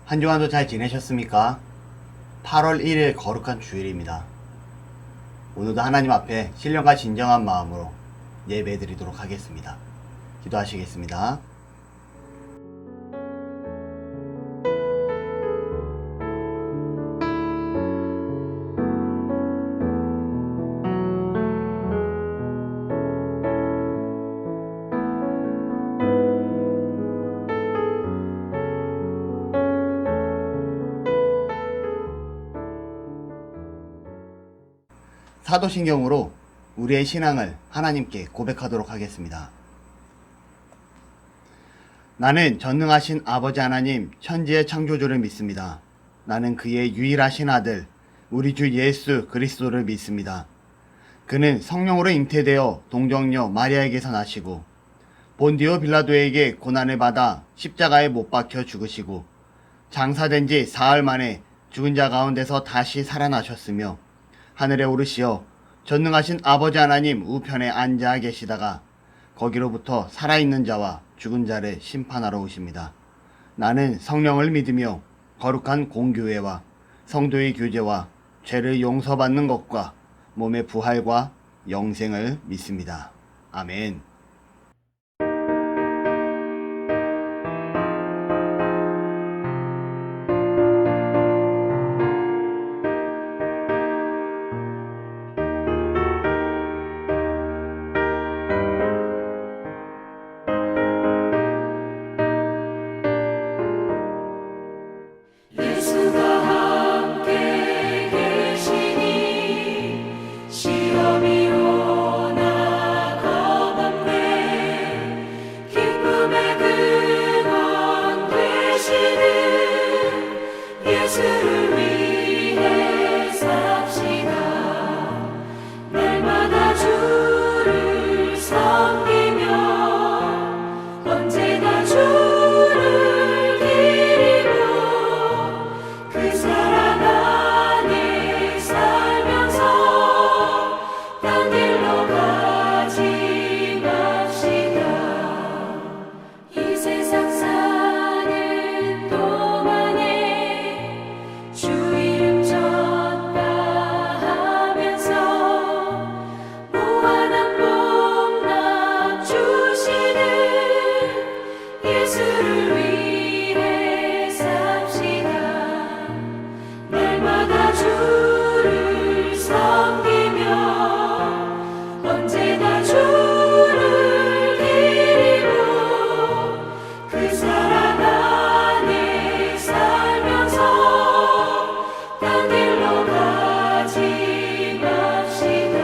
한 주간도 잘 지내셨습니까? 8월 1일 거룩한 주일입니다. 오늘도 하나님 앞에 신령과 진정한 마음으로 예배 드리도록 하겠습니다. 기도하시겠습니다. 사도신경으로 우리의 신앙을 하나님께 고백하도록 하겠습니다. 나는 전능하신 아버지 하나님 천지의 창조주를 믿습니다. 나는 그의 유일하신 아들 우리 주 예수 그리스도를 믿습니다. 그는 성령으로 잉태되어 동정녀 마리아에게서 나시고 본디오 빌라도에게 고난을 받아 십자가에 못 박혀 죽으시고 장사된 지 사흘 만에 죽은 자 가운데서 다시 살아나셨으며 하늘에 오르시어 전능하신 아버지 하나님 우편에 앉아 계시다가 거기로부터 살아있는 자와 죽은 자를 심판하러 오십니다. 나는 성령을 믿으며 거룩한 공교회와 성도의 교제와 죄를 용서받는 것과 몸의 부활과 영생을 믿습니다. 아멘. 예수가 함께 계시니 시험이 오나 겁없네. 기쁨의 근원 되시는 예수를 위해 삽시다. 날마다 주를 섬기며 언제나 주를 기리고 그 사랑 안에 살면서 딴 길로 가지 맙시다. 이 세상 사는 동안에 주 이름 전파하면서 무한한 복락 주시는 예수를 위해 삽시다. 날마다 주를 섬기며 언제나 주를 기리고 그 사랑 안에 살면서 딴 길로 가지 맙시다.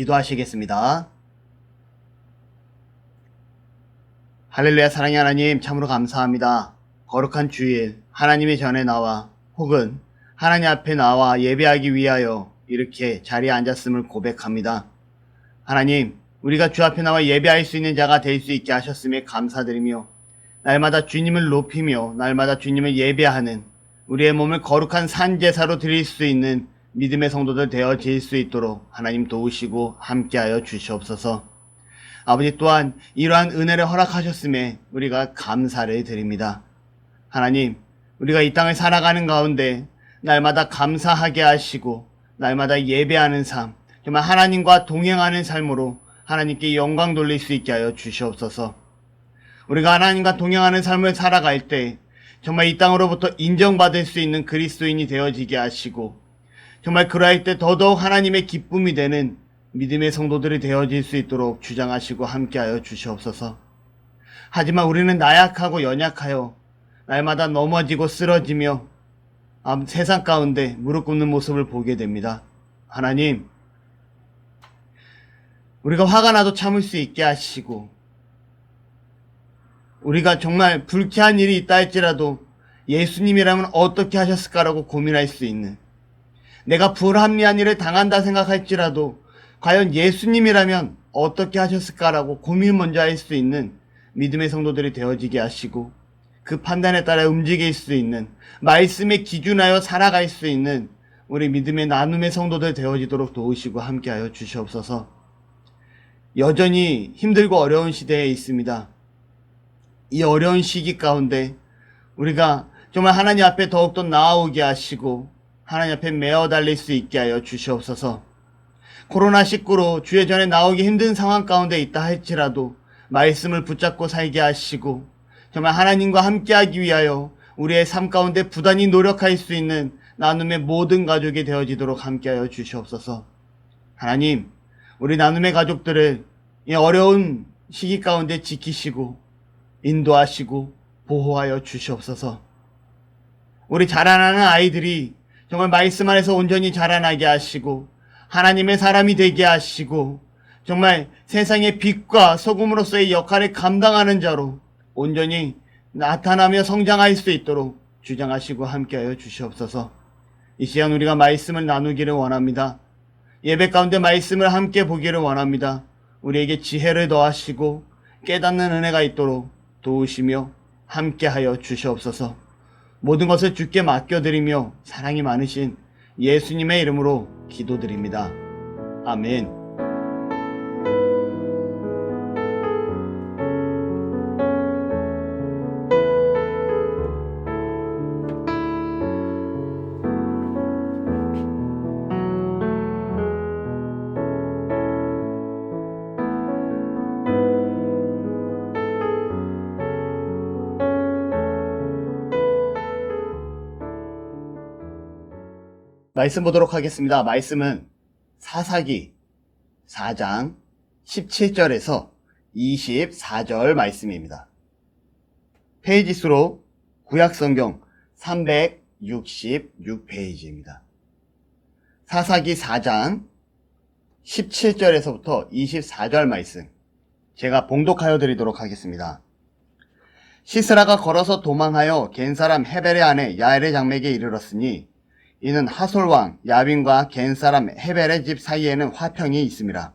기도하시겠습니다. 할렐루야. 사랑의 하나님, 참으로 감사합니다. 거룩한 주일 하나님의 전에 나와 혹은 하나님 앞에 나와 예배하기 위하여 이렇게 자리에 앉았음을 고백합니다. 하나님, 우리가 주 앞에 나와 예배할 수 있는 자가 될 수 있게 하셨음에 감사드리며 날마다 주님을 높이며 날마다 주님을 예배하는 우리의 몸을 거룩한 산제사로 드릴 수 있는 믿음의 성도들 되어질 수 있도록 하나님 도우시고 함께하여 주시옵소서. 아버지, 또한 이러한 은혜를 허락하셨음에 우리가 감사를 드립니다. 하나님, 우리가 이 땅을 살아가는 가운데 날마다 감사하게 하시고 날마다 예배하는 삶, 정말 하나님과 동행하는 삶으로 하나님께 영광 돌릴 수 있게 하여 주시옵소서. 우리가 하나님과 동행하는 삶을 살아갈 때 정말 이 땅으로부터 인정받을 수 있는 그리스도인이 되어지게 하시고 정말 그러할 때 더더욱 하나님의 기쁨이 되는 믿음의 성도들이 되어질 수 있도록 주장하시고 함께하여 주시옵소서. 하지만 우리는 나약하고 연약하여 날마다 넘어지고 쓰러지며 세상 가운데 무릎 꿇는 모습을 보게 됩니다. 하나님, 우리가 화가 나도 참을 수 있게 하시고 우리가 정말 불쾌한 일이 있다 할지라도 예수님이라면 어떻게 하셨을까라고 고민할 수 있는, 내가 불합리한 일을 당한다 생각할지라도 과연 예수님이라면 어떻게 하셨을까라고 고민 먼저 할 수 있는 믿음의 성도들이 되어지게 하시고 그 판단에 따라 움직일 수 있는, 말씀에 기준하여 살아갈 수 있는 우리 믿음의 나눔의 성도들 되어지도록 도우시고 함께하여 주시옵소서. 여전히 힘들고 어려운 시대에 있습니다. 이 어려운 시기 가운데 우리가 정말 하나님 앞에 더욱더 나아오게 하시고 하나님 앞에 메어 달릴 수 있게 하여 주시옵소서. 코로나19로 주의 전에 나오기 힘든 상황 가운데 있다 할지라도 말씀을 붙잡고 살게 하시고 정말 하나님과 함께하기 위하여 우리의 삶 가운데 부단히 노력할 수 있는 나눔의 모든 가족이 되어지도록 함께하여 주시옵소서. 하나님, 우리 나눔의 가족들을 이 어려운 시기 가운데 지키시고 인도하시고 보호하여 주시옵소서. 우리 자라나는 아이들이 정말 말씀 안에서 온전히 자라나게 하시고 하나님의 사람이 되게 하시고 정말 세상의 빛과 소금으로서의 역할을 감당하는 자로 온전히 나타나며 성장할 수 있도록 주장하시고 함께하여 주시옵소서. 이 시간 우리가 말씀을 나누기를 원합니다. 예배 가운데 말씀을 함께 보기를 원합니다. 우리에게 지혜를 더하시고 깨닫는 은혜가 있도록 도우시며 함께하여 주시옵소서. 모든 것을 주께 맡겨드리며 사랑이 많으신 예수님의 이름으로 기도드립니다. 아멘. 말씀 보도록 하겠습니다. 말씀은 사사기 4장 17절에서 24절 말씀입니다. 페이지 수로 구약성경 366페이지입니다. 사사기 4장 17절에서부터 24절 말씀 제가 봉독하여 드리도록 하겠습니다. 시스라가 걸어서 도망하여 겐 사람 헤벨의 아내 야엘의 장맥에 이르렀으니 이는 하솔왕 야빈과 겐 사람 헤벨의 집 사이에는 화평이 있음이라.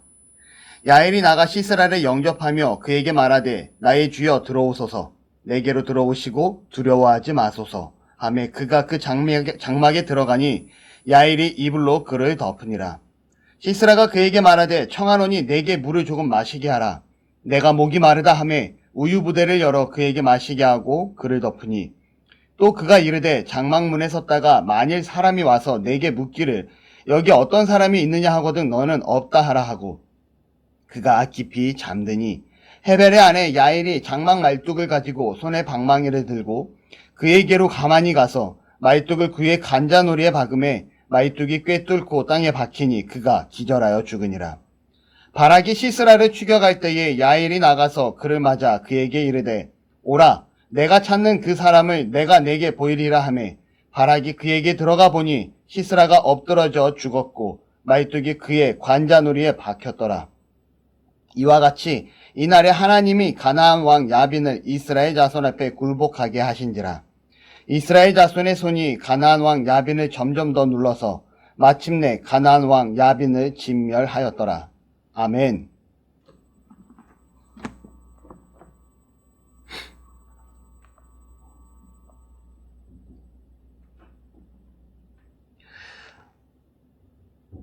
야엘이 나가 시스라를 영접하며 그에게 말하되 나의 주여 들어오소서, 내게로 들어오시고 두려워하지 마소서 하매 그가 그 장막에 들어가니 야엘이 이불로 그를 덮으니라. 시스라가 그에게 말하되 청하노니 내게 물을 조금 마시게 하라. 내가 목이 마르다 하매 우유 부대를 열어 그에게 마시게 하고 그를 덮으니 또 그가 이르되 장막문에 섰다가 만일 사람이 와서 내게 묻기를 여기 어떤 사람이 있느냐 하거든 너는 없다 하라 하고 그가 깊이 잠드니 헤벨의 아내 야엘이 장막 말뚝을 가지고 손에 방망이를 들고 그에게로 가만히 가서 말뚝을 그의 간자놀이에 박음에 말뚝이 꿰뚫고 땅에 박히니 그가 기절하여 죽으니라. 바락이 시스라를 추격할 때에 야엘이 나가서 그를 맞아 그에게 이르되 오라, 내가 찾는 그 사람을 내가 내게 보이리라 하매 바락이 그에게 들어가 보니 시스라가 엎드러져 죽었고 말뚝이 그의 관자놀이에 박혔더라. 이와 같이 이날에 하나님이 가나안 왕 야빈을 이스라엘 자손 앞에 굴복하게 하신지라. 이스라엘 자손의 손이 가나안 왕 야빈을 점점 더 눌러서 마침내 가나안 왕 야빈을 진멸하였더라. 아멘.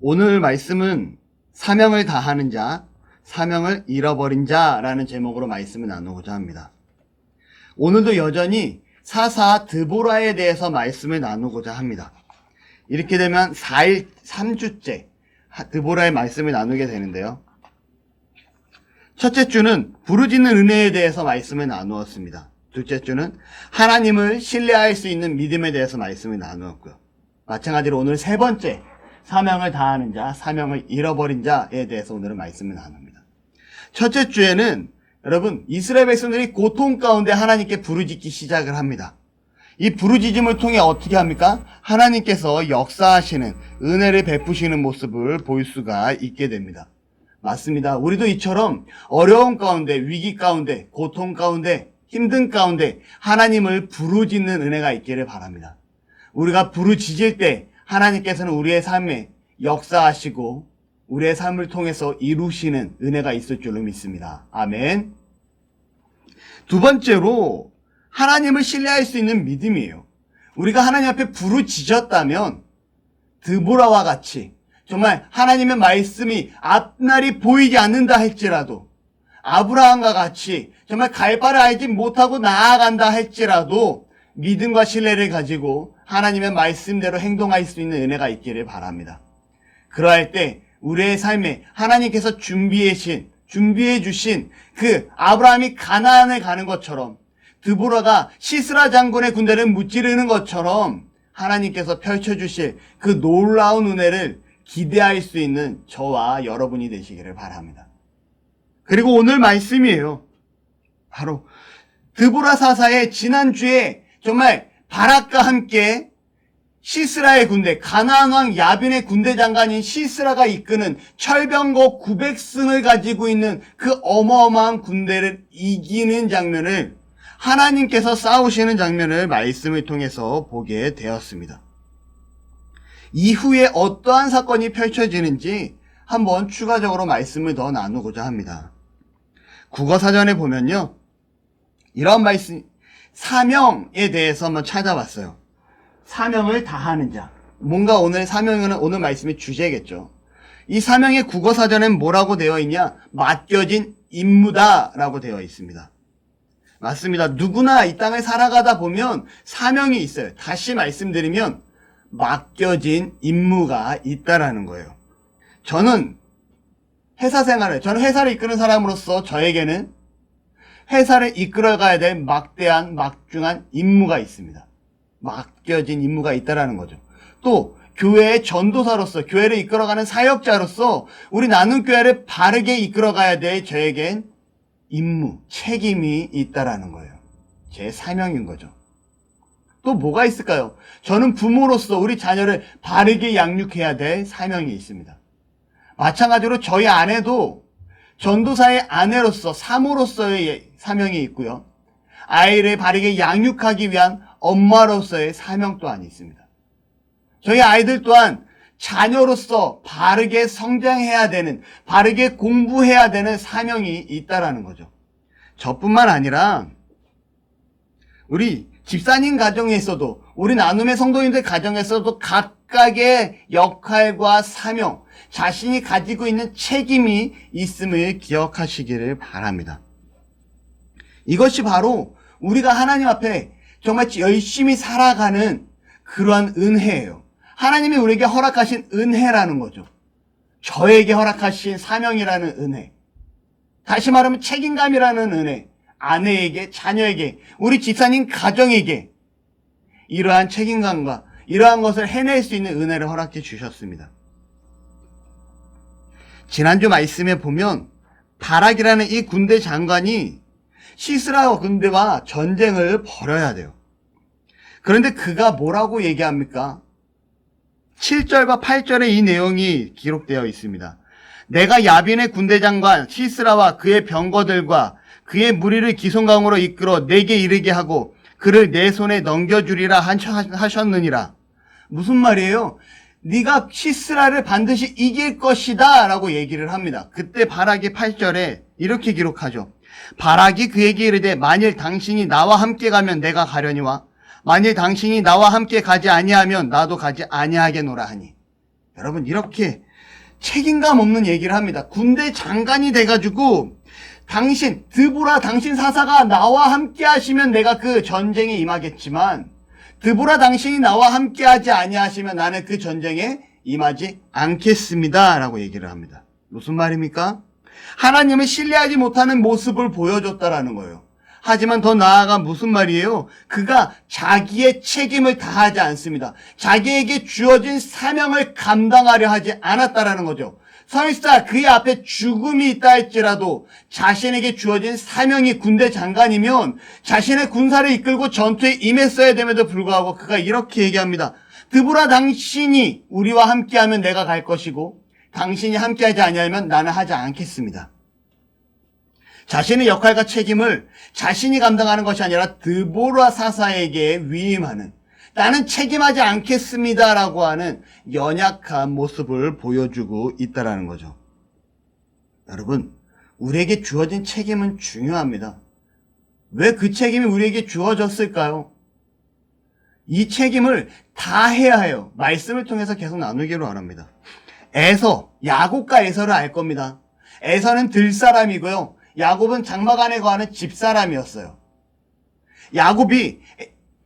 오늘 말씀은 사명을 다하는 자, 사명을 잃어버린 자라는 제목으로 말씀을 나누고자 합니다. 오늘도 여전히 사사 드보라에 대해서 말씀을 나누고자 합니다. 이렇게 되면 4일 3주째 드보라의 말씀을 나누게 되는데요. 첫째 주는 부르짖는 은혜에 대해서 말씀을 나누었습니다. 둘째 주는 하나님을 신뢰할 수 있는 믿음에 대해서 말씀을 나누었고요. 마찬가지로 오늘 세 번째, 사명을 다하는 자, 사명을 잃어버린 자에 대해서 오늘은 말씀을 나눕니다. 첫째 주에는 여러분, 이스라엘 백성들이 고통 가운데 하나님께 부르짖기 시작을 합니다. 이 부르짖음을 통해 어떻게 합니까? 하나님께서 역사하시는, 은혜를 베푸시는 모습을 볼 수가 있게 됩니다. 맞습니다. 우리도 이처럼 어려움 가운데, 위기 가운데, 고통 가운데, 힘든 가운데 하나님을 부르짖는 은혜가 있기를 바랍니다. 우리가 부르짖을 때 하나님께서는 우리의 삶에 역사하시고 우리의 삶을 통해서 이루시는 은혜가 있을 줄로 믿습니다. 아멘. 두 번째로 하나님을 신뢰할 수 있는 믿음이에요. 우리가 하나님 앞에 부르짖었다면 드보라와 같이 정말 하나님의 말씀이 앞날이 보이지 않는다 할지라도, 아브라함과 같이 정말 갈 바를 알지 못하고 나아간다 할지라도 믿음과 신뢰를 가지고 하나님의 말씀대로 행동할 수 있는 은혜가 있기를 바랍니다. 그러할 때 우리의 삶에 하나님께서 준비해 주신 그 아브라함이 가나안을 가는 것처럼, 드보라가 시스라 장군의 군대를 무찌르는 것처럼 하나님께서 펼쳐주실 그 놀라운 은혜를 기대할 수 있는 저와 여러분이 되시기를 바랍니다. 그리고 오늘 말씀이에요. 바로 드보라 사사의 지난주에 정말 바락과 함께 시스라의 군대, 가나안 왕 야빈의 군대 장관인 시스라가 이끄는 철병거 900승을 가지고 있는 그 어마어마한 군대를 이기는 장면을, 하나님께서 싸우시는 장면을 말씀을 통해서 보게 되었습니다. 이후에 어떠한 사건이 펼쳐지는지 한번 추가적으로 말씀을 더 나누고자 합니다. 국어사전에 보면요, 이런 말씀, 사명에 대해서 한번 찾아봤어요. 사명을 다하는 자. 뭔가 오늘 사명은 오늘 말씀의 주제겠죠. 이 사명의 국어사전엔 뭐라고 되어 있냐? 맡겨진 임무다라고 되어 있습니다. 맞습니다. 누구나 이 땅을 살아가다 보면 사명이 있어요. 다시 말씀드리면 맡겨진 임무가 있다라는 거예요. 저는 저는 회사를 이끄는 사람으로서 저에게는 회사를 이끌어가야 될 막대한 막중한 임무가 있습니다. 맡겨진 임무가 있다라는 거죠. 또 교회의 전도사로서, 교회를 이끌어가는 사역자로서 우리 나눔교회를 바르게 이끌어가야 될 저에겐 임무, 책임이 있다라는 거예요. 제 사명인 거죠. 또 뭐가 있을까요? 저는 부모로서 우리 자녀를 바르게 양육해야 될 사명이 있습니다. 마찬가지로 저희 아내도 전도사의 아내로서, 사모로서의 사명이 있고요. 아이를 바르게 양육하기 위한 엄마로서의 사명 또한 있습니다. 저희 아이들 또한 자녀로서 바르게 성장해야 되는, 바르게 공부해야 되는 사명이 있다라는 거죠. 저뿐만 아니라 우리 집사님 가정에서도, 우리 나눔의 성도님들 가정에서도 각각의 역할과 사명, 자신이 가지고 있는 책임이 있음을 기억하시기를 바랍니다. 이것이 바로 우리가 하나님 앞에 정말 열심히 살아가는 그러한 은혜예요. 하나님이 우리에게 허락하신 은혜라는 거죠. 저에게 허락하신 사명이라는 은혜. 다시 말하면 책임감이라는 은혜. 아내에게, 자녀에게, 우리 집사님 가정에게 이러한 책임감과 이러한 것을 해낼 수 있는 은혜를 허락해 주셨습니다. 지난주 말씀에 보면 바락이라는 이 군대 장관이 시스라 군대와 전쟁을 벌여야 돼요. 그런데 그가 뭐라고 얘기합니까? 7절과 8절에 이 내용이 기록되어 있습니다. 내가 야빈의 군대장관 시스라와 그의 병거들과 그의 무리를 기손강으로 이끌어 내게 이르게 하고 그를 내 손에 넘겨주리라 하셨느니라. 무슨 말이에요? 네가 시스라를 반드시 이길 것이다 라고 얘기를 합니다. 그때 바락이 8절에 이렇게 기록하죠. 바락이 그에게 이르되 만일 당신이 나와 함께 가면 내가 가려니와 만일 당신이 나와 함께 가지 아니하면 나도 가지 아니하겠노라 하니. 여러분, 이렇게 책임감 없는 얘기를 합니다. 군대 장관이 돼가지고 당신 사사가 나와 함께 하시면 내가 그 전쟁에 임하겠지만 드보라 당신이 나와 함께 하지 아니하시면 나는 그 전쟁에 임하지 않겠습니다 라고 얘기를 합니다. 무슨 말입니까? 하나님을 신뢰하지 못하는 모습을 보여줬다라는 거예요. 하지만 더 나아가 무슨 말이에요? 그가 자기의 책임을 다하지 않습니다. 자기에게 주어진 사명을 감당하려 하지 않았다라는 거죠. 설사 그의 앞에 죽음이 있다 할지라도 자신에게 주어진 사명이 군대 장관이면 자신의 군사를 이끌고 전투에 임했어야 됨에도 불구하고 그가 이렇게 얘기합니다. 드보라 당신이 우리와 함께하면 내가 갈 것이고 당신이 함께하지 아니하면 나는 하지 않겠습니다. 자신의 역할과 책임을 자신이 감당하는 것이 아니라 드보라 사사에게 위임하는, 나는 책임하지 않겠습니다라고 하는 연약한 모습을 보여주고 있다라는 거죠. 여러분, 우리에게 주어진 책임은 중요합니다. 왜 그 책임이 우리에게 주어졌을까요? 이 책임을 다 해야 해요. 말씀을 통해서 계속 나누기로 합니다. 야곱과 에서를 알 겁니다. 에서는 들사람이고요. 야곱은 장막안에 거하는 집사람이었어요. 야곱이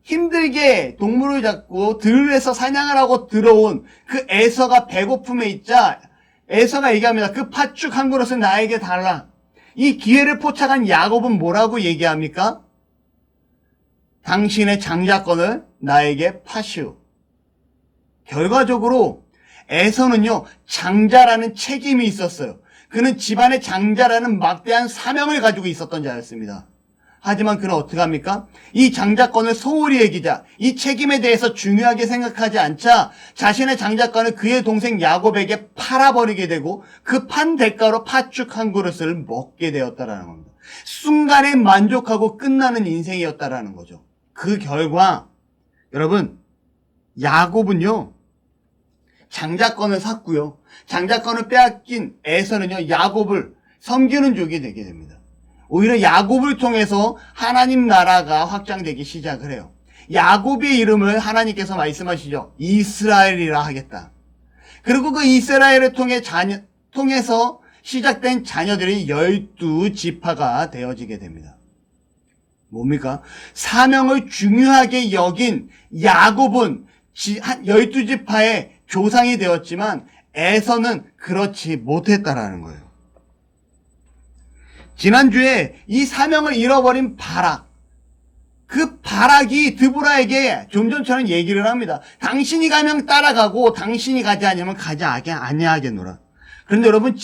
힘들게 동물을 잡고 들에서 사냥을 하고 들어온 그 에서가 배고픔에 있자 에서가 얘기합니다. 그 팥죽 한 그릇은 나에게 달라. 이 기회를 포착한 야곱은 뭐라고 얘기합니까? 당신의 장자권을 나에게 파시오. 결과적으로 에서는요, 장자라는 책임이 있었어요. 그는 집안의 장자라는 막대한 사명을 가지고 있었던 자였습니다. 하지만 그는 어떻게 합니까? 이 장자권을 소홀히 여기자, 이 책임에 대해서 중요하게 생각하지 않자 자신의 장자권을 그의 동생 야곱에게 팔아버리게 되고 그 판 대가로 팥죽 한 그릇을 먹게 되었다라는 겁니다. 순간에 만족하고 끝나는 인생이었다라는 거죠. 그 결과 여러분, 야곱은요, 장자권을 샀고요. 장자권을 빼앗긴 에서는요, 야곱을 섬기는 족이 되게 됩니다. 오히려 야곱을 통해서 하나님 나라가 확장되기 시작을 해요. 야곱의 이름을 하나님께서 말씀하시죠. 이스라엘이라 하겠다. 그리고 그 이스라엘을 통해서 시작된 자녀들이 12지파가 되어지게 됩니다. 뭡니까? 사명을 중요하게 여긴 야곱은 12지파의 조상이 되었지만 에서는 그렇지 못했다라는 거예요. 지난주에 이 사명을 잃어버린 바락, 그 바락이 드보라에게 좀 전처럼 얘기를 합니다. 당신이 가면 따라가고 당신이 가지 않으면 가지 아니하겠노라. 그런데 여러분,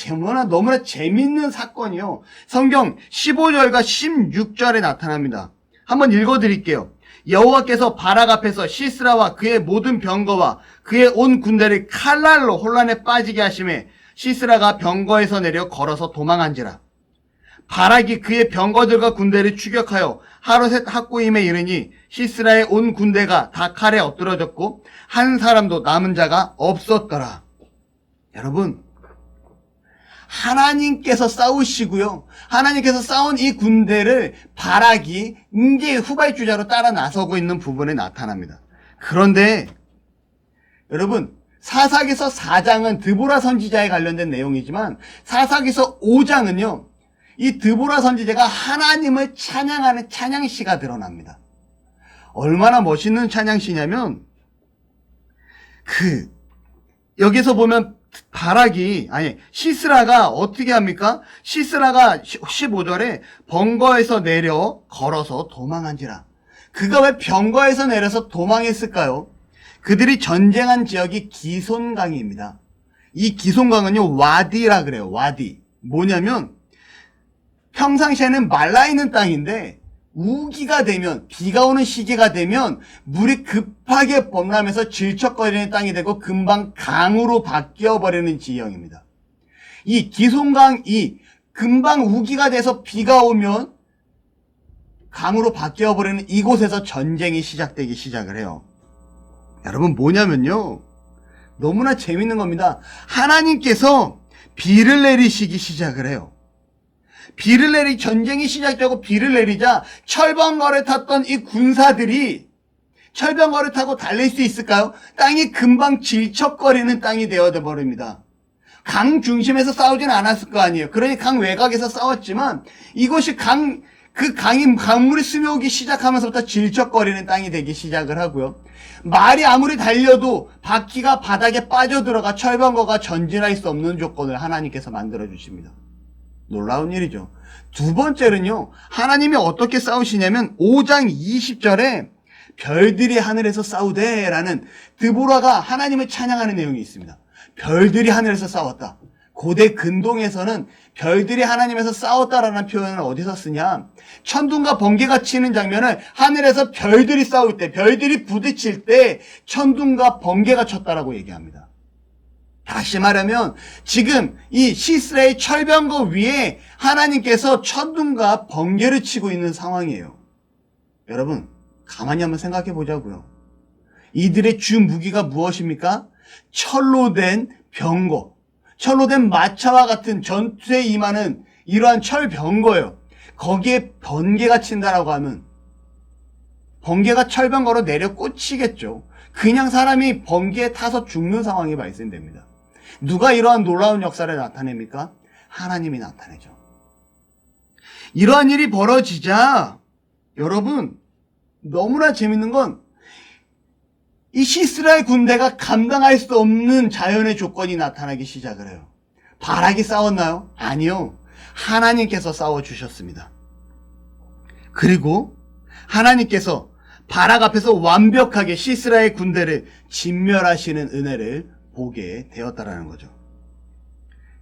너무나 재밌는 사건이요. 성경 15절과 16절에 나타납니다. 한번 읽어드릴게요. 여호와께서 바락 앞에서 시스라와 그의 모든 병거와 그의 온 군대를 칼날로 혼란에 빠지게 하심에 시스라가 병거에서 내려 걸어서 도망한지라. 바락이 그의 병거들과 군대를 추격하여 하루셋 학고임에 이르니 시스라의 온 군대가 다 칼에 엎드러졌고 한 사람도 남은 자가 없었더라. 여러분, 하나님께서 싸우시고요. 하나님께서 싸운 이 군대를 바락이 이제 후발주자로 따라 나서고 있는 부분에 나타납니다. 그런데 여러분, 사사기서 4장은 드보라 선지자에 관련된 내용이지만 사사기서 5장은요. 이 드보라 선지자가 하나님을 찬양하는 찬양시가 드러납니다. 얼마나 멋있는 찬양시냐면 여기서 보면 시스라가 어떻게 합니까? 시스라가 15절에 번거에서 내려 걸어서 도망한지라. 그가 왜 병거에서 내려서 도망했을까요? 그들이 전쟁한 지역이 기손강입니다. 이 기손강은요, 와디라 그래요. 와디. 뭐냐면 평상시에는 말라있는 땅인데 우기가 되면, 비가 오는 시기가 되면 물이 급하게 범람해서 질척거리는 땅이 되고 금방 강으로 바뀌어버리는 지형입니다. 이 기송강이 금방 우기가 돼서 비가 오면 강으로 바뀌어버리는 이곳에서 전쟁이 시작되기 시작을 해요. 여러분, 뭐냐면요, 너무나 재밌는 겁니다. 하나님께서 비를 내리시기 시작을 해요. 전쟁이 시작되고 비를 내리자 철병거를 탔던 이 군사들이 철병거를 타고 달릴 수 있을까요? 땅이 금방 질척거리는 땅이 되어져 버립니다. 강 중심에서 싸우진 않았을 거 아니에요. 그러니 강 외곽에서 싸웠지만 이것이 강물이 스며오기 시작하면서부터 질척거리는 땅이 되기 시작을 하고요. 말이 아무리 달려도 바퀴가 바닥에 빠져들어가 철병거가 전진할 수 없는 조건을 하나님께서 만들어 주십니다. 놀라운 일이죠. 두 번째는요, 하나님이 어떻게 싸우시냐면 5장 20절에 별들이 하늘에서 싸우되 라는 드보라가 하나님을 찬양하는 내용이 있습니다. 별들이 하늘에서 싸웠다. 고대 근동에서는 별들이 하나님에서 싸웠다라는 표현을 어디서 쓰냐, 천둥과 번개가 치는 장면을 하늘에서 별들이 싸울 때, 별들이 부딪힐 때 천둥과 번개가 쳤다라고 얘기합니다. 다시 말하면 지금 이 시스라의 철병거 위에 하나님께서 천둥과 번개를 치고 있는 상황이에요. 여러분, 가만히 한번 생각해 보자고요. 이들의 주 무기가 무엇입니까? 철로 된 병거, 철로 된 마차와 같은 전투에 임하는 이러한 철병거예요. 거기에 번개가 친다라고 하면 번개가 철병거로 내려 꽂히겠죠. 그냥 사람이 번개에 타서 죽는 상황이 발생됩니다. 누가 이러한 놀라운 역사를 나타냅니까? 하나님이 나타내죠. 이러한 일이 벌어지자 여러분, 너무나 재밌는 건 이 시스라의 군대가 감당할 수 없는 자연의 조건이 나타나기 시작을 해요. 바락이 싸웠나요? 아니요. 하나님께서 싸워주셨습니다. 그리고 하나님께서 바락 앞에서 완벽하게 시스라의 군대를 진멸하시는 은혜를 보게 되었다라는 거죠.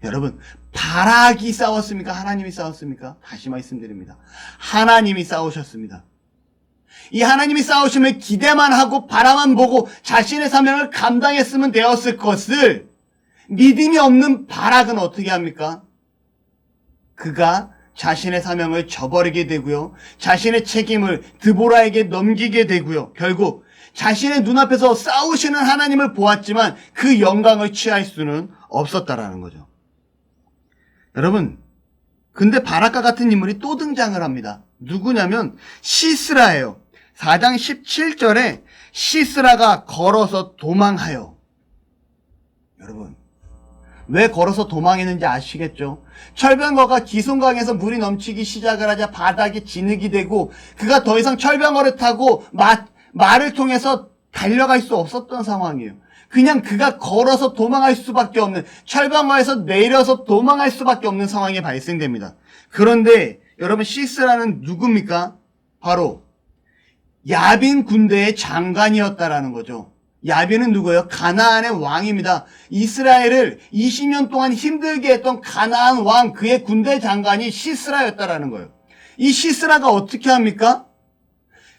여러분, 바락이 싸웠습니까? 하나님이 싸웠습니까? 다시 말씀드립니다. 하나님이 싸우셨습니다. 이 하나님이 싸우심을 기대만 하고 바라만 보고 자신의 사명을 감당했으면 되었을 것을 믿음이 없는 바락은 어떻게 합니까? 그가 자신의 사명을 저버리게 되고요. 자신의 책임을 드보라에게 넘기게 되고요. 결국 자신의 눈앞에서 싸우시는 하나님을 보았지만 그 영광을 취할 수는 없었다라는 거죠. 여러분, 근데 바락과 같은 인물이 또 등장을 합니다. 누구냐면 시스라예요. 4장 17절에 시스라가 걸어서 도망하여. 여러분, 왜 걸어서 도망했는지 아시겠죠? 철병거가 기송강에서 물이 넘치기 시작을 하자 바닥이 진흙이 되고 그가 더 이상 철병거를 타고 말을 통해서 달려갈 수 없었던 상황이에요. 그냥 그가 걸어서 도망할 수밖에 없는, 철병거에서 내려서 도망할 수밖에 없는 상황이 발생됩니다. 그런데 여러분, 시스라는 누굽니까? 바로 야빈 군대의 장관이었다라는 거죠. 야빈은 누구예요? 가나안의 왕입니다. 이스라엘을 20년 동안 힘들게 했던 가나안 왕, 그의 군대 장관이 시스라였다라는 거예요. 이 시스라가 어떻게 합니까?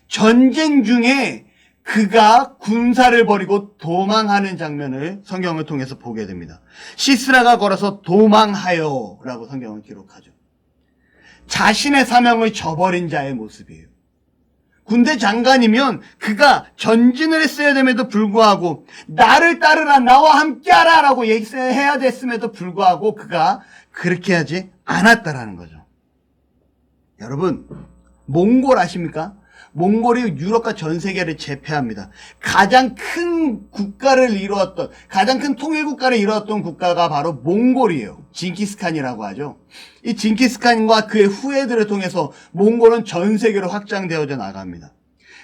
전쟁 중에 그가 군사를 버리고 도망하는 장면을 성경을 통해서 보게 됩니다. 시스라가 걸어서 도망하여 라고 성경은 기록하죠. 자신의 사명을 저버린 자의 모습이에요. 군대 장관이면 그가 전진을 했어야 됨에도 불구하고 나를 따르라, 나와 함께하라 라고 얘기해야 됐음에도 불구하고 그가 그렇게 하지 않았다라는 거죠. 여러분, 몽골 아십니까? 몽골이 유럽과 전 세계를 제패합니다. 가장 큰 국가를 이루었던, 가장 큰 통일국가를 이루었던 국가가 바로 몽골이에요. 징기스칸이라고 하죠. 이 징기스칸과 그의 후예들을 통해서 몽골은 전 세계로 확장되어져 나갑니다.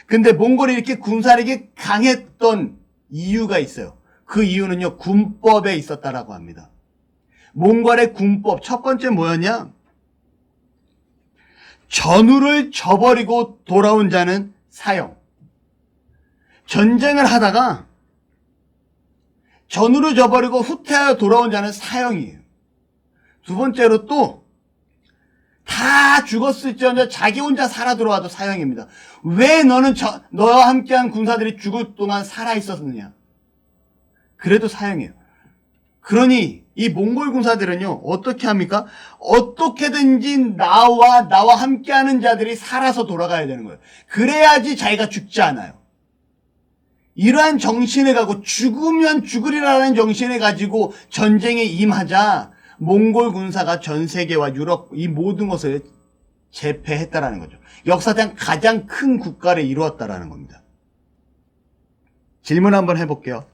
근데 몽골이 이렇게 군사력이 강했던 이유가 있어요. 그 이유는요, 군법에 있었다라고 합니다. 몽골의 군법, 첫 번째 뭐였냐? 전우를 저버리고 돌아온 자는 사형. 전쟁을 하다가 전우를 저버리고 후퇴하여 돌아온 자는 사형이에요. 두 번째로 또 다 죽었을지언정 자기 혼자 살아 들어와도 사형입니다. 왜 너는 너와 함께한 군사들이 죽을 동안 살아 있었느냐? 그래도 사형이에요. 그러니 이 몽골 군사들은요, 어떻게 합니까? 어떻게든지 나와 함께하는 자들이 살아서 돌아가야 되는 거예요. 그래야지 자기가 죽지 않아요. 이러한 정신을 가지고 죽으면 죽으리라는 정신을 가지고 전쟁에 임하자 몽골 군사가 전 세계와 유럽 이 모든 것을 제패했다라는 거죠. 역사상 가장 큰 국가를 이루었다라는 겁니다. 질문 한번 해볼게요.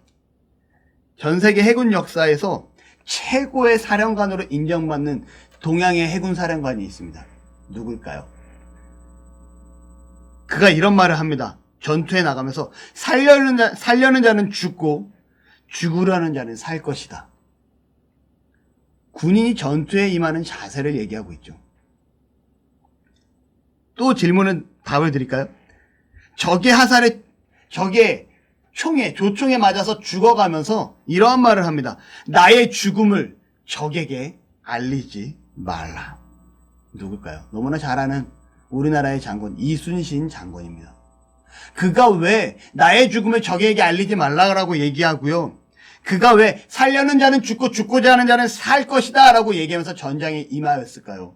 전 세계 해군 역사에서 최고의 사령관으로 인정받는 동양의 해군 사령관이 있습니다. 누굴까요? 그가 이런 말을 합니다. 전투에 나가면서 살려는 자는 죽고 죽으려는 자는 살 것이다. 군인이 전투에 임하는 자세를 얘기하고 있죠. 또 질문은 답을 드릴까요? 적의 조총에 맞아서 죽어가면서 이러한 말을 합니다. 나의 죽음을 적에게 알리지 말라. 누굴까요? 너무나 잘 아는 우리나라의 장군 이순신 장군입니다. 그가 왜 나의 죽음을 적에게 알리지 말라고 얘기하고요. 그가 왜 살려는 자는 죽고 죽고자 하는 자는 살 것이다 라고 얘기하면서 전장에 임하였을까요?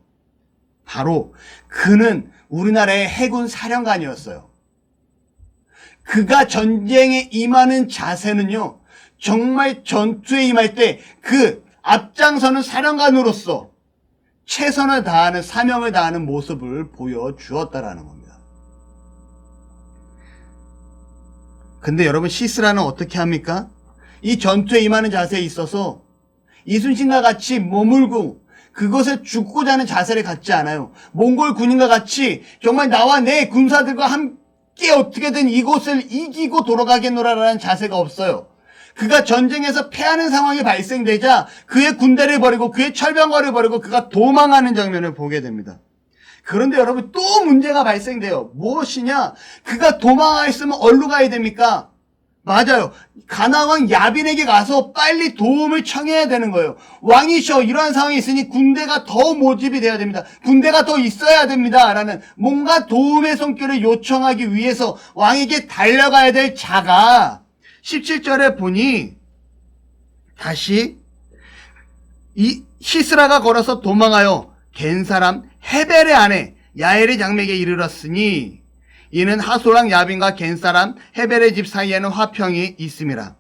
바로 그는 우리나라의 해군 사령관이었어요. 그가 전쟁에 임하는 자세는요, 정말 전투에 임할 때 그 앞장서는 사령관으로서 최선을 다하는 사명을 다하는 모습을 보여주었다라는 겁니다. 근데 여러분, 시스라는 어떻게 합니까? 이 전투에 임하는 자세에 있어서 이순신과 같이 머물고 그것에 죽고자 하는 자세를 갖지 않아요. 몽골 군인과 같이 정말 나와 내 군사들과 함께 어떻게든 이곳을 이기고 돌아가겠노라라는 자세가 없어요. 그가 전쟁에서 패하는 상황이 발생되자 그의 군대를 버리고 그의 철병거를 버리고 그가 도망하는 장면을 보게 됩니다. 그런데 여러분, 또 문제가 발생돼요. 무엇이냐? 그가 도망했으면 어디로 가야 됩니까? 맞아요. 가나왕 야빈에게 가서 빨리 도움을 청해야 되는 거예요. 왕이셔, 이러한 상황이 있으니 군대가 더 모집이 돼야 됩니다. 군대가 더 있어야 됩니다. 라는 뭔가 도움의 손길을 요청하기 위해서 왕에게 달려가야 될 자가 17절에 보니 다시 이 시스라가 걸어서 도망하여 겐 사람 헤벨의 아내 야엘의 장맥에 이르렀으니 이는 하솔랑 야빈과 겐 사람 헤벨의 집 사이에는 화평이 있음이라.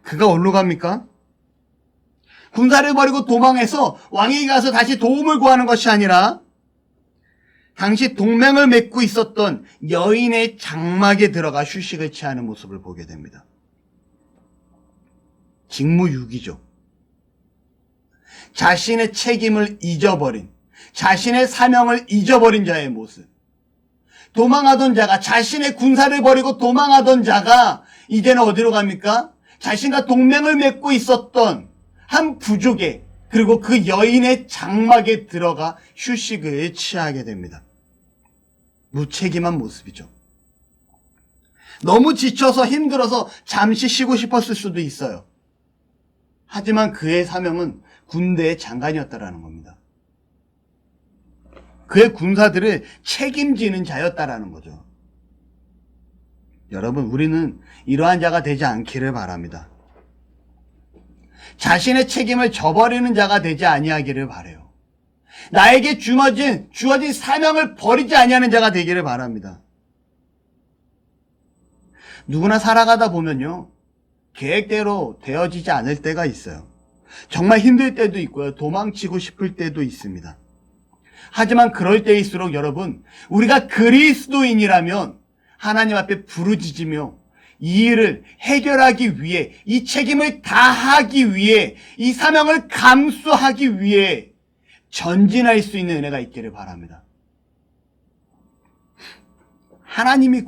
그가 어디로 갑니까? 군사를 버리고 도망해서 왕에게 가서 다시 도움을 구하는 것이 아니라 당시 동맹을 맺고 있었던 여인의 장막에 들어가 휴식을 취하는 모습을 보게 됩니다. 직무유기죠. 자신의 책임을 잊어버린, 자신의 사명을 잊어버린 자의 모습. 도망하던 자가, 자신의 군사를 버리고 도망하던 자가 이제는 어디로 갑니까? 자신과 동맹을 맺고 있었던 한 부족의, 그리고 그 여인의 장막에 들어가 휴식을 취하게 됩니다. 무책임한 모습이죠. 너무 지쳐서 힘들어서 잠시 쉬고 싶었을 수도 있어요. 하지만 그의 사명은 군대의 장관이었다라는 겁니다. 그의 군사들을 책임지는 자였다라는 거죠. 여러분, 우리는 이러한 자가 되지 않기를 바랍니다. 자신의 책임을 저버리는 자가 되지 아니하기를 바라요. 나에게 주어진 사명을 버리지 아니하는 자가 되기를 바랍니다. 누구나 살아가다 보면요, 계획대로 되어지지 않을 때가 있어요. 정말 힘들 때도 있고요, 도망치고 싶을 때도 있습니다. 하지만 그럴 때일수록 여러분, 우리가 그리스도인이라면 하나님 앞에 부르짖으며 이 일을 해결하기 위해, 이 책임을 다하기 위해, 이 사명을 감수하기 위해 전진할 수 있는 은혜가 있기를 바랍니다. 하나님이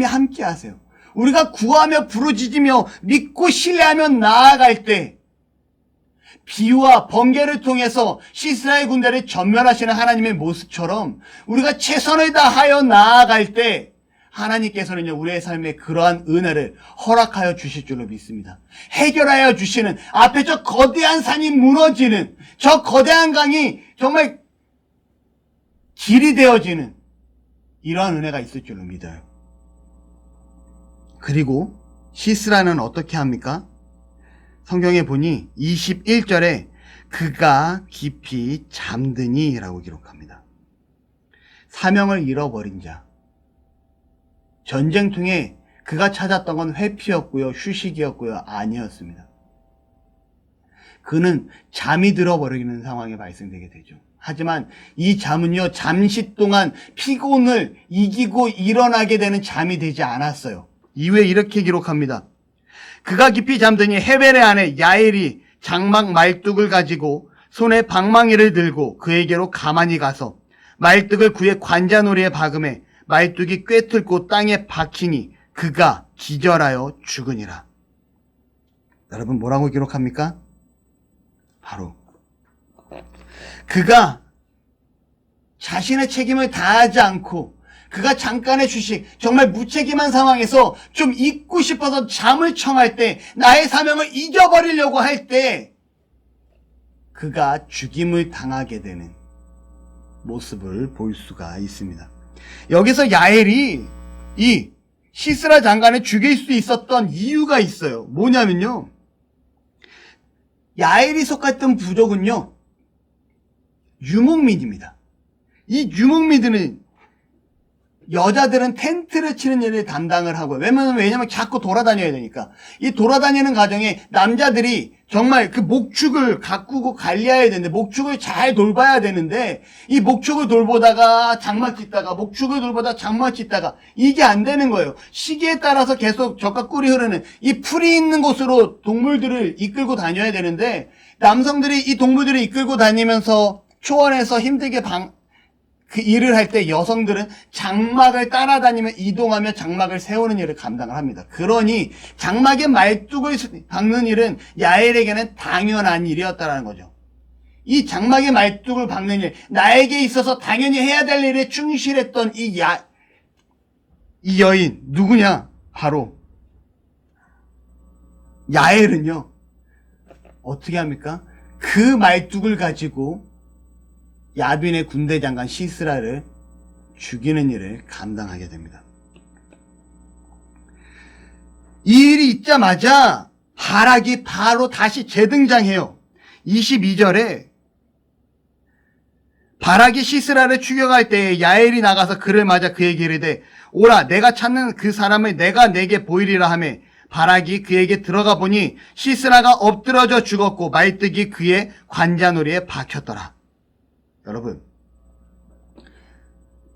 함께 하세요. 우리가 구하며 부르짖으며 믿고 신뢰하며 나아갈 때 비와 번개를 통해서 시스라의 군대를 전멸하시는 하나님의 모습처럼 우리가 최선을 다하여 나아갈 때 하나님께서는요, 우리의 삶에 그러한 은혜를 허락하여 주실 줄로 믿습니다. 해결하여 주시는, 앞에 저 거대한 산이 무너지는, 저 거대한 강이 정말 길이 되어지는 이러한 은혜가 있을 줄로 믿어요. 그리고 시스라는 어떻게 합니까? 성경에 보니 21절에 그가 깊이 잠드니 라고 기록합니다. 사명을 잃어버린 자. 전쟁통에 그가 찾았던 건 회피였고요, 휴식이었고요, 아니었습니다. 그는 잠이 들어버리는 상황이 발생되게 되죠. 하지만 이 잠은요, 잠시 동안 피곤을 이기고 일어나게 되는 잠이 되지 않았어요. 이후에 이렇게 기록합니다. 그가 깊이 잠드니 헤벨의 아내 야엘이 장막 말뚝을 가지고 손에 방망이를 들고 그에게로 가만히 가서 말뚝을 그의 관자놀이에 박음에 말뚝이 꿰뚫고 땅에 박히니 그가 기절하여 죽으니라. 여러분 뭐라고 기록합니까? 바로 그가 자신의 책임을 다하지 않고 그가 잠깐의 휴식, 정말 무책임한 상황에서 좀 잊고 싶어서 잠을 청할 때, 나의 사명을 잊어버리려고 할 때 그가 죽임을 당하게 되는 모습을 볼 수가 있습니다. 여기서 야엘이 이 시스라 장관을 죽일 수 있었던 이유가 있어요. 뭐냐면요, 야엘이 속했던 부족은요, 유목민입니다. 이 유목민들은 여자들은 텐트를 치는 일을 담당을 하고요. 왜냐면 자꾸 돌아다녀야 되니까. 이 돌아다니는 과정에 남자들이 정말 그 목축을 가꾸고 관리해야 되는데, 목축을 잘 돌봐야 되는데, 이 목축을 돌보다가 장막 짓다가, 목축을 돌보다가 장막 짓다가, 이게 안 되는 거예요. 시기에 따라서 계속 젖과 꿀이 흐르는 이 풀이 있는 곳으로 동물들을 이끌고 다녀야 되는데, 남성들이 이 동물들을 이끌고 다니면서 초원에서 힘들게 그 일을 할 때 여성들은 장막을 따라다니며 이동하며 장막을 세우는 일을 감당을 합니다. 그러니 장막의 말뚝을 박는 일은 야엘에게는 당연한 일이었다는 거죠. 이 장막의 말뚝을 박는 일, 나에게 있어서 당연히 해야 될 일에 충실했던 이 여인 누구냐? 바로 야엘은요, 어떻게 합니까? 그 말뚝을 가지고 야빈의 군대 장관 시스라를 죽이는 일을 감당하게 됩니다. 이 일이 있자마자 바락이 바로 다시 재등장해요. 22절에 바락이 시스라를 추격할 때에 야엘이 나가서 그를 맞아 그에게 이르되 오라, 내가 찾는 그 사람을 내가 내게 보이리라 하매 바락이 그에게 들어가 보니 시스라가 엎드러져 죽었고 말뚝이 그의 관자놀이에 박혔더라. 여러분,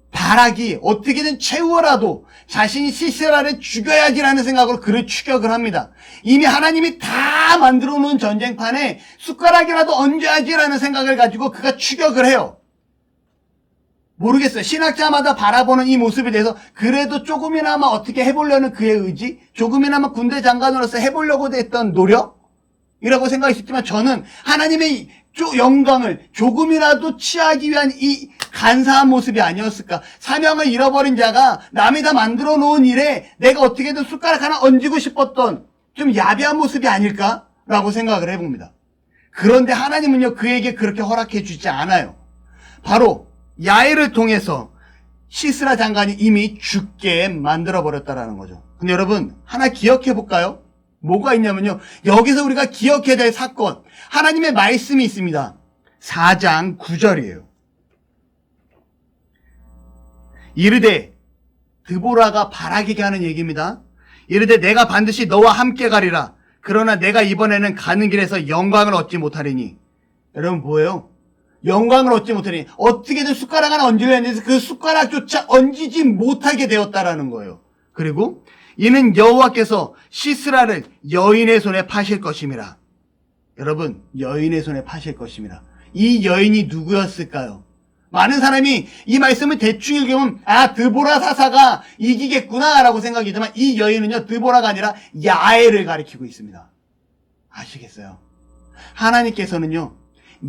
바락이 어떻게든 채우어라도 자신이 시스라를 죽여야지라는 생각으로 그를 추격을 합니다. 이미 하나님이 다 만들어 놓은 전쟁판에 숟가락이라도 얹어야지라는 생각을 가지고 그가 추격을 해요. 모르겠어요. 신학자마다 바라보는 이 모습에 대해서 그래도 조금이나마 어떻게 해보려는 그의 의지, 조금이나마 군대 장관으로서 해보려고 했던 노력이라고 생각할 수 있지만, 저는 하나님의 영광을 조금이라도 취하기 위한 이 간사한 모습이 아니었을까. 사명을 잃어버린 자가 남이 다 만들어 놓은 일에 내가 어떻게든 숟가락 하나 얹고 싶었던 좀 야비한 모습이 아닐까라고 생각을 해봅니다. 그런데 하나님은요, 그에게 그렇게 허락해 주지 않아요. 바로 야엘을 통해서 시스라 장관이 이미 죽게 만들어 버렸다라는 거죠. 근데 여러분, 하나 기억해 볼까요? 뭐가 있냐면요, 여기서 우리가 기억해야 될 사건, 하나님의 말씀이 있습니다. 4장 9절이에요. 이르되, 드보라가 바락에게 하는 얘기입니다. 이르되 내가 반드시 너와 함께 가리라. 그러나 내가 이번에는 가는 길에서 영광을 얻지 못하리니. 여러분 뭐예요? 영광을 얻지 못하리니. 어떻게든 숟가락 하나 얹으려 했는데 그 숟가락조차 얹지 못하게 되었다라는 거예요. 그리고 이는 여호와께서 시스라를 여인의 손에 파실 것임이라. 여러분, 여인의 손에 파실 것임이라. 이 여인이 누구였을까요? 많은 사람이 이 말씀을 대충 읽으면 드보라 사사가 이기겠구나 라고 생각이지만, 이 여인은요, 드보라가 아니라 야엘을 가리키고 있습니다. 아시겠어요? 하나님께서는요,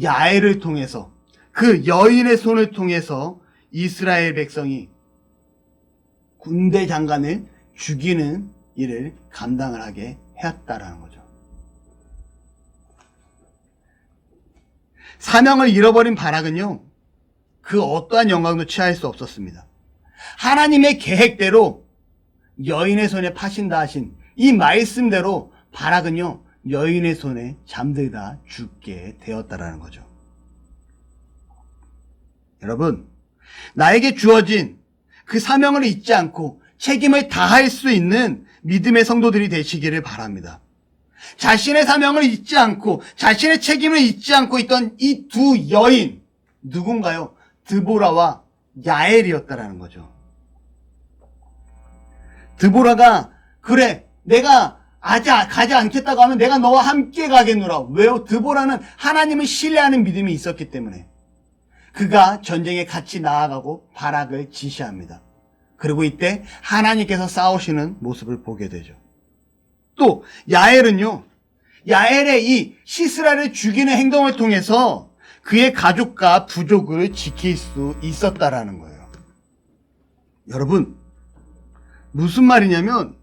야엘을 통해서, 그 여인의 손을 통해서 이스라엘 백성이 군대 장관을 죽이는 일을 감당을 하게 했다라는 거죠. 사명을 잃어버린 바락은요, 그 어떠한 영광도 취할 수 없었습니다. 하나님의 계획대로 여인의 손에 파신다 하신 이 말씀대로 바락은요, 여인의 손에 잠들다 죽게 되었다라는 거죠. 여러분, 나에게 주어진 그 사명을 잊지 않고 책임을 다할 수 있는 믿음의 성도들이 되시기를 바랍니다. 자신의 사명을 잊지 않고 자신의 책임을 잊지 않고 있던 이 두 여인, 누군가요? 드보라와 야엘이었다라는 거죠. 드보라가 그래, 내가 가지 않겠다고 하면 내가 너와 함께 가겠노라. 왜요? 드보라는 하나님을 신뢰하는 믿음이 있었기 때문에 그가 전쟁에 같이 나아가고 바락을 지시합니다. 그리고 이때 하나님께서 싸우시는 모습을 보게 되죠. 또 야엘은요, 야엘의 이 시스라를 죽이는 행동을 통해서 그의 가족과 부족을 지킬 수 있었다라는 거예요. 여러분, 무슨 말이냐면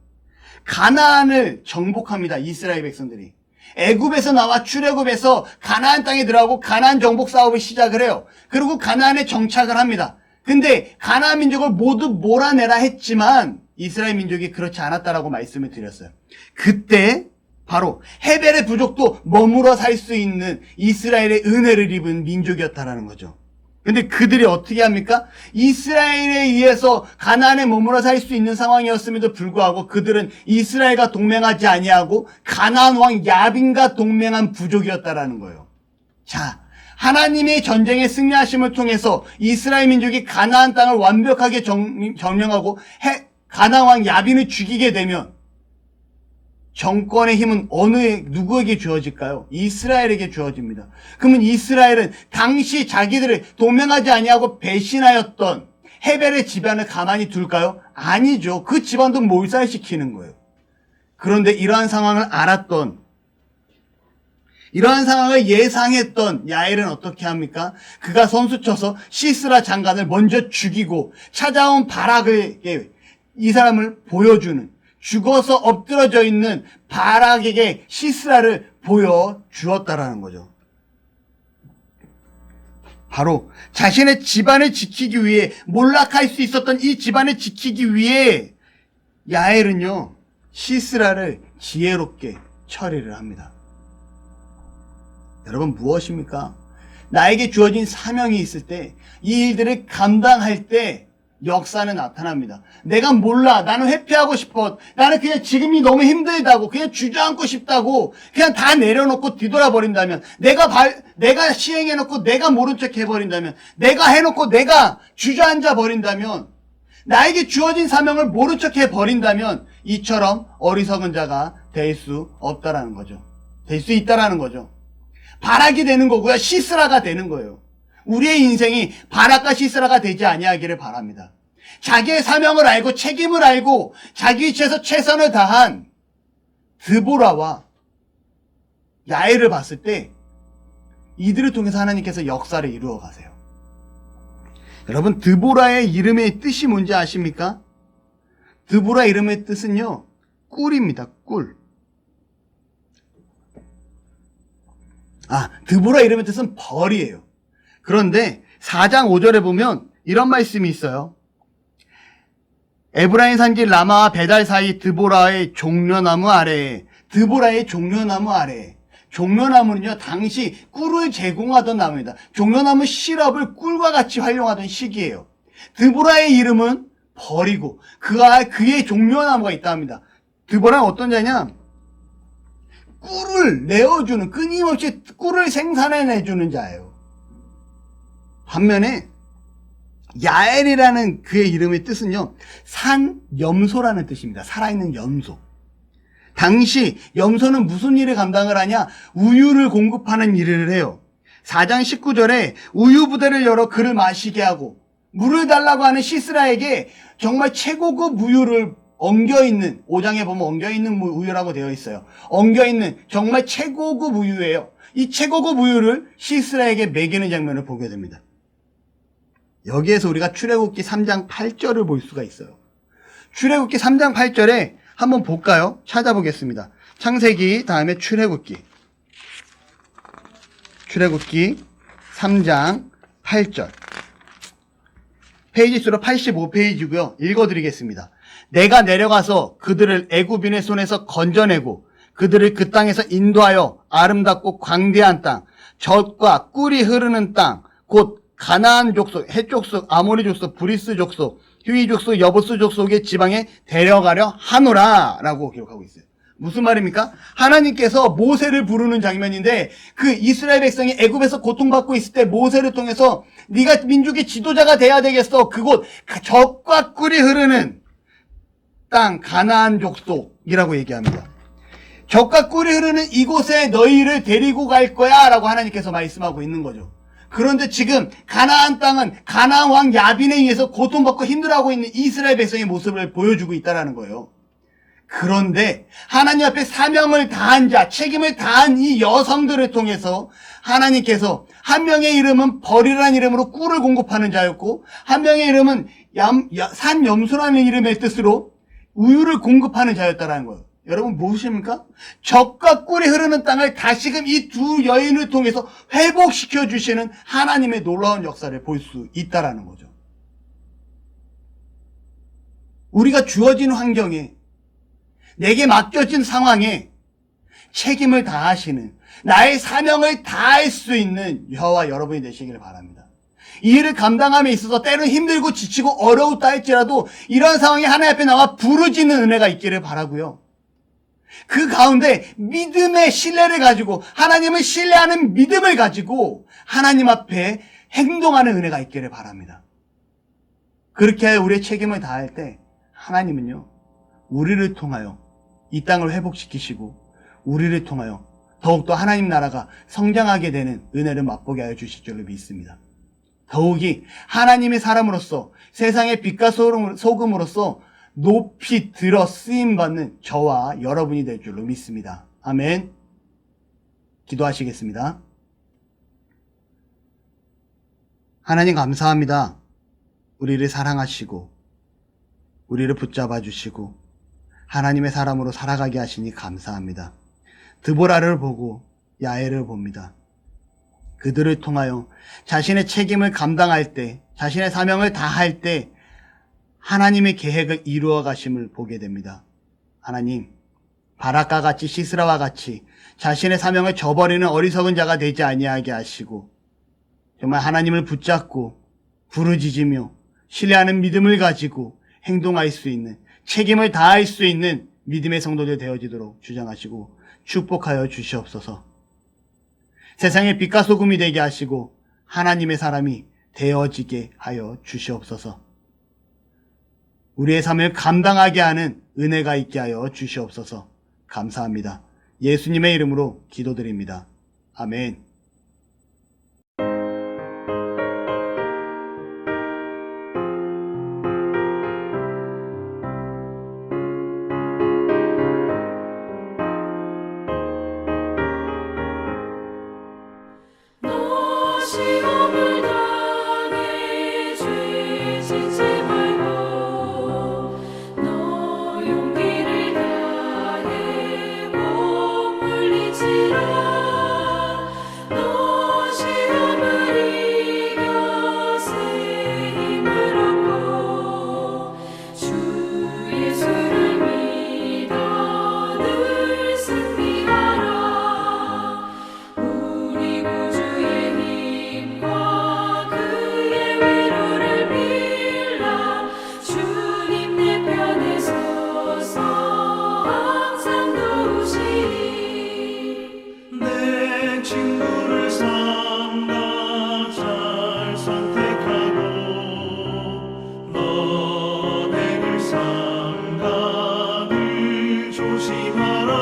가나안을 정복합니다. 이스라엘 백성들이. 애굽에서 나와 출애굽에서 가나안 땅에 들어가고 가나안 정복 사업을 시작을 해요. 그리고 가나안에 정착을 합니다. 근데 가나안 민족을 모두 몰아내라 했지만 이스라엘 민족이 그렇지 않았다라고 말씀을 드렸어요. 그때 바로 헤벨의 부족도 머물러 살 수 있는 이스라엘의 은혜를 입은 민족이었다라는 거죠. 근데 그들이 어떻게 합니까? 이스라엘에 의해서 가나안에 머물러 살 수 있는 상황이었음에도 불구하고 그들은 이스라엘과 동맹하지 아니하고 가나안 왕 야빈과 동맹한 부족이었다라는 거예요. 자, 하나님의 전쟁에 승리하심을 통해서 이스라엘 민족이 가나안 땅을 완벽하게 점령하고 가나안 왕 야빈을 죽이게 되면 정권의 힘은 누구에게 주어질까요? 이스라엘에게 주어집니다. 그러면 이스라엘은 당시 자기들을 동맹하지 아니하고 배신하였던 헤벨의 집안을 가만히 둘까요? 아니죠. 그 집안도 몰살시키는 거예요. 그런데 이러한 상황을 예상했던 야엘은 어떻게 합니까? 그가 선수쳐서 시스라 장관을 먼저 죽이고 찾아온 바락에게 이 사람을 보여주는, 죽어서 엎드러져 있는 바락에게 시스라를 보여주었다라는 거죠. 바로 자신의 집안을 지키기 위해, 몰락할 수 있었던 이 집안을 지키기 위해 야엘은요, 시스라를 지혜롭게 처리를 합니다. 여러분, 무엇입니까? 나에게 주어진 사명이 있을 때, 이 일들을 감당할 때 역사는 나타납니다. 내가 몰라, 나는 회피하고 싶어, 나는 그냥 지금이 너무 힘들다고, 그냥 주저앉고 싶다고, 그냥 다 내려놓고 뒤돌아버린다면, 내가 시행해놓고 내가 모른 척 해버린다면, 내가 해놓고 내가 주저앉아 버린다면, 나에게 주어진 사명을 모른 척 해버린다면 이처럼 어리석은 자가 될 수 없다라는 거죠. 될 수 있다라는 거죠. 바락이 되는 거고요, 시스라가 되는 거예요. 우리의 인생이 바락과 시스라가 되지 아니하기를 바랍니다. 자기의 사명을 알고 책임을 알고 자기 위치에서 최선을 다한 드보라와 야엘을 봤을 때 이들을 통해서 하나님께서 역사를 이루어 가세요. 여러분, 드보라의 이름의 뜻이 뭔지 아십니까? 드보라 이름의 뜻은요, 꿀입니다. 꿀. 드보라 이름의 뜻은 벌이에요. 그런데 4장 5절에 보면 이런 말씀이 있어요. 에브라임 산지 라마와 베달 사이 드보라의 종려나무 아래에, 드보라의 종려나무 아래에. 종려나무는요, 당시 꿀을 제공하던 나무입니다. 종려나무 시럽을 꿀과 같이 활용하던 시기예요. 드보라의 이름은 벌이고 그의 종려나무가 있다 합니다. 드보라는 어떤 자냐? 꿀을 내어주는, 끊임없이 꿀을 생산해내주는 자예요. 반면에 야엘이라는 그의 이름의 뜻은요, 산염소라는 뜻입니다. 살아있는 염소. 당시 염소는 무슨 일을 감당을 하냐? 우유를 공급하는 일을 해요. 4장 19절에 우유 부대를 열어 그를 마시게 하고 물을 달라고 하는 시스라에게 정말 최고급 우유를 엉겨있는, 5장에 보면 엉겨있는 우유라고 되어 있어요. 엉겨있는 정말 최고급 우유예요. 이 최고급 우유를 시스라에게 먹이는 장면을 보게 됩니다. 여기에서 우리가 출애굽기 3장 8절을 볼 수가 있어요. 출애굽기 3장 8절에 한번 볼까요? 찾아보겠습니다. 창세기 다음에 출애굽기 3장 8절. 페이지 수로 85페이지고요. 읽어드리겠습니다. 내가 내려가서 그들을 애굽인의 손에서 건져내고 그들을 그 땅에서 인도하여 아름답고 광대한 땅, 젖과 꿀이 흐르는 땅, 곧 가나안 족속, 헷 족속, 아모리 족속, 브리스 족속, 휴이 족속, 여부스 족속의 지방에 데려가려 하노라 라고 기록하고 있어요. 무슨 말입니까? 하나님께서 모세를 부르는 장면인데 그 이스라엘 백성이 애굽에서 고통받고 있을 때 모세를 통해서 네가 민족의 지도자가 돼야 되겠어. 그곳 젖과 꿀이 흐르는 땅 가나안 족속이라고 얘기합니다. 젖과 꿀이 흐르는 이곳에 너희를 데리고 갈 거야 라고 하나님께서 말씀하고 있는 거죠. 그런데 지금 가나안 땅은 가나안 왕 야빈에 의해서 고통받고 힘들어하고 있는 이스라엘 백성의 모습을 보여주고 있다는 거예요. 그런데 하나님 앞에 사명을 다한 자, 책임을 다한 이 여성들을 통해서 하나님께서 한 명의 이름은 벌이라는 이름으로 꿀을 공급하는 자였고 한 명의 이름은 산염소라는 이름의 뜻으로 우유를 공급하는 자였다는 거예요. 여러분 무엇입니까? 젖과 꿀이 흐르는 땅을 다시금 이 두 여인을 통해서 회복시켜 주시는 하나님의 놀라운 역사를 볼 수 있다는 거죠. 우리가 주어진 환경에 내게 맡겨진 상황에 책임을 다하시는 나의 사명을 다할 수 있는 여호와 여러분이 되시기를 바랍니다. 이 일을 감당함에 있어서 때로는 힘들고 지치고 어려웠다 할지라도 이런 상황에 하나님 앞에 나와 부르짖는 은혜가 있기를 바라고요. 그 가운데 믿음의 신뢰를 가지고 하나님을 신뢰하는 믿음을 가지고 하나님 앞에 행동하는 은혜가 있기를 바랍니다. 그렇게 하여 우리의 책임을 다할 때 하나님은요 우리를 통하여 이 땅을 회복시키시고 우리를 통하여 더욱더 하나님 나라가 성장하게 되는 은혜를 맛보게 하여 주실 줄로 믿습니다. 더욱이 하나님의 사람으로서 세상의 빛과 소금으로서 높이 들어 쓰임받는 저와 여러분이 될 줄로 믿습니다. 아멘. 기도하시겠습니다. 하나님 감사합니다. 우리를 사랑하시고 우리를 붙잡아 주시고 하나님의 사람으로 살아가게 하시니 감사합니다. 드보라를 보고 야엘을 봅니다. 그들을 통하여 자신의 책임을 감당할 때, 자신의 사명을 다할 때 하나님의 계획을 이루어 가심을 보게 됩니다. 하나님, 바락과 같이 시스라와 같이 자신의 사명을 저버리는 어리석은 자가 되지 아니하게 하시고 정말 하나님을 붙잡고 부르짖으며 신뢰하는 믿음을 가지고 행동할 수 있는 책임을 다할 수 있는 믿음의 성도들 되어지도록 주장하시고 축복하여 주시옵소서. 세상의 빛과 소금이 되게 하시고 하나님의 사람이 되어지게 하여 주시옵소서. 우리의 삶을 감당하게 하는 은혜가 있게 하여 주시옵소서. 감사합니다. 예수님의 이름으로 기도드립니다. 아멘. 시험을 당해 죄 짓지 말고 너 용기를 다해 못 물리치라. 너 시험을 이겨 새 힘을 얻고 주 예수를 믿어 늘 승리하라. 우리 구주의 힘과 그의 위로를 빌라. 주님 내 편에 서서 항상 도우시리. 내 친구를 삼가 잘 선택하고 너를 삼가 늘 조심하라.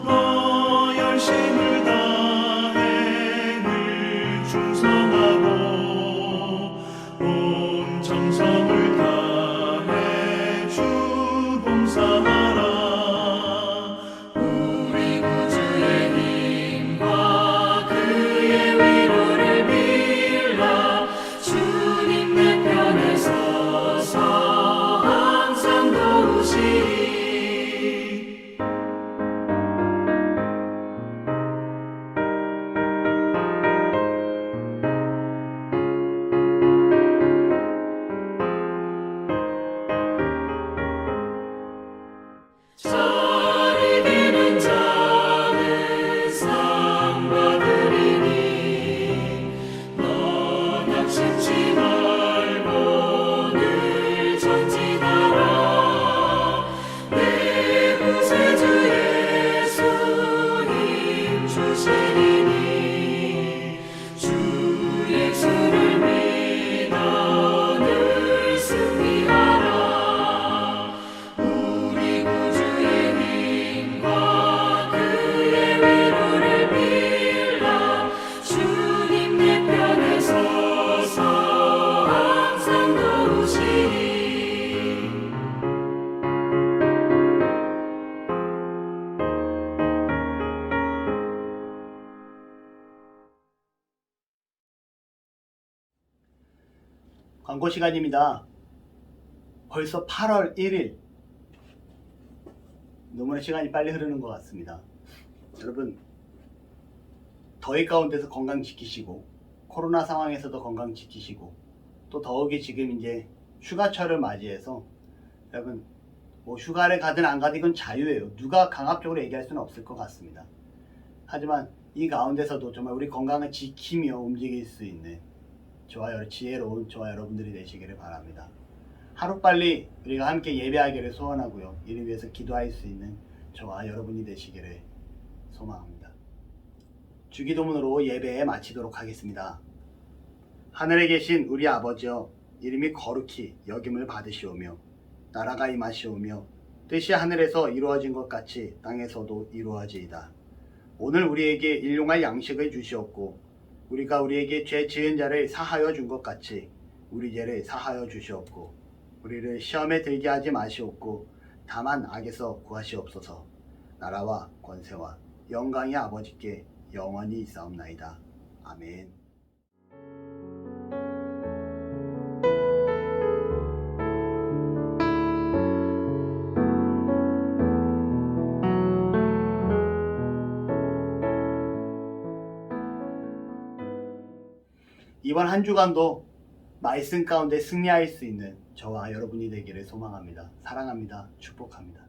너 열심을 다해 늘 충성하고 온 정성을 다해 주 봉사하라. 우리 구주의 힘과 그의 위로를 빌라. 주님 내 편에 서서 항상 도우시리. 경고 시간입니다. 벌써 8월 1일. 너무나 시간이 빨리 흐르는 것 같습니다. 여러분, 더위 가운데서 건강 지키시고, 코로나 상황에서도 건강 지키시고, 또 더욱이 지금 이제 휴가철을 맞이해서 여러분, 뭐 휴가를 가든 안 가든 이건 자유예요. 누가 강압적으로 얘기할 수는 없을 것 같습니다. 하지만 이 가운데서도 정말 우리 건강을 지키며 움직일 수 있는 지혜로운 저와 여러분들이 되시기를 바랍니다. 하루빨리 우리가 함께 예배하기를 소원하고요. 이를 위해서 기도할 수 있는 저와 여러분이 되시기를 소망합니다. 주기도문으로 예배 마치도록 하겠습니다. 하늘에 계신 우리 아버지여, 이름이 거룩히 여김을 받으시오며 나라가 임하시오며 뜻이 하늘에서 이루어진 것 같이 땅에서도 이루어지이다. 오늘 우리에게 일용할 양식을 주시옵고 우리가 우리에게 죄 지은 자를 사하여 준 것 같이 우리 죄를 사하여 주시옵고 우리를 시험에 들게 하지 마시옵고 다만 악에서 구하시옵소서. 나라와 권세와 영광이 아버지께 영원히 있사옵나이다. 아멘. 이번 한 주간도 말씀 가운데 승리할 수 있는 저와 여러분이 되기를 소망합니다. 사랑합니다. 축복합니다.